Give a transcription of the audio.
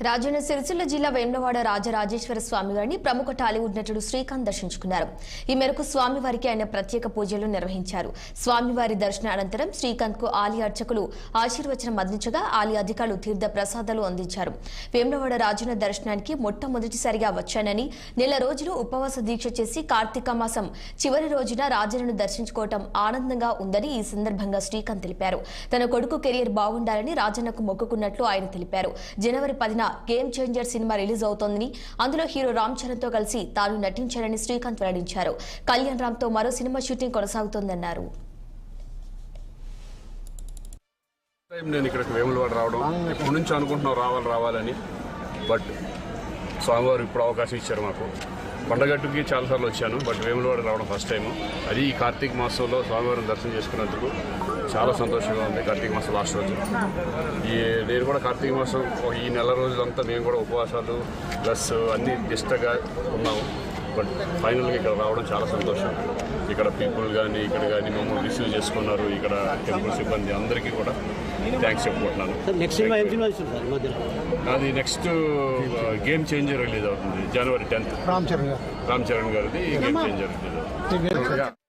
రాజన్న సిరిసిల్ల జిల్లా వేములవాడ రాజరాజేశ్వర స్వామివారిని ప్రముఖ టాలీవుడ్ నటుడు శ్రీకాంత్ దర్శించుకున్నారు. ఈ మేరకు స్వామివారికి ఆయన ప్రత్యేక పూజలు నిర్వహించారు. స్వామివారి దర్శనానంతరం శ్రీకాంత్ కు ఆలయ అర్చకులు ఆశీర్వచనం అందించగా ఆలయ అధికారులు తీర్థ ప్రసాదాలు అందించారు. వేములవాడ రాజన్న దర్శనానికి మొట్టమొదటిసారిగా వచ్చానని, నెల రోజులు ఉపవాస దీక్ష చేసి కార్తీక మాసం చివరి రోజున రాజన్నను దర్శించుకోవటం ఆనందంగా ఉందని ఈ సందర్భంగా శ్రీకాంత్ తెలిపారు. తన కొడుకు కెరీర్ బాగుండాలని రాజన్నకు మొక్కుకున్నట్లు ఆయన తెలిపారు. జనవరి 10న గేమ్ చేంజర్ సినిమా రిలీజ్ అవుతోందని, అందులో హీరో రామ్ చరణ్ తో కలిసి తాను నటించారని శ్రీకాంత్ వెల్లడించారు. కళ్యాణ్ రామ్ తో మరో సినిమా షూటింగ్ కొనసాగుతోందన్నారు. నేను ఇక్కడికి వేములవాడ రావడం ఎప్పటి నుంచి అనుకుంటున్నాం రావాలని, బట్ స్వామివారు ఇప్పుడు అవకాశం ఇచ్చారు మాకు. కొండగట్టుకి చాలాసార్లు వచ్చాను, బట్ వేములవాడ రావడం ఫస్ట్ టైం. అది ఈ కార్తీక మాసంలో స్వామివారిని దర్శనం చేసుకున్నందుకు చాలా సంతోషంగా ఉంది. కార్తీక మాసం లాస్ట్ రోజు నేను కూడా కార్తీక మాసం ఈ నెల రోజులంతా మేము కూడా ఉపవాసాలు ప్లస్ అన్ని నిష్టగా ఉన్నాము. బట్ ఫైనల్గా ఇక్కడ రావడం చాలా సంతోషం. ఇక్కడ పీపుల్ కానీ ఇక్కడ కానీ మమ్మల్ని రిసీవ్ చేసుకున్నారు. ఇక్కడ టెంపుల్ సిబ్బంది అందరికీ కూడా థ్యాంక్స్ చెప్పుకుంటున్నాను. అది నెక్స్ట్ గేమ్ చేంజర్ రిలీజ్ అవుతుంది జనవరి 10th. రామ్ చరణ్ గారిది గేమ్ చేంజర్ రిలీజ్ అవుతుంది.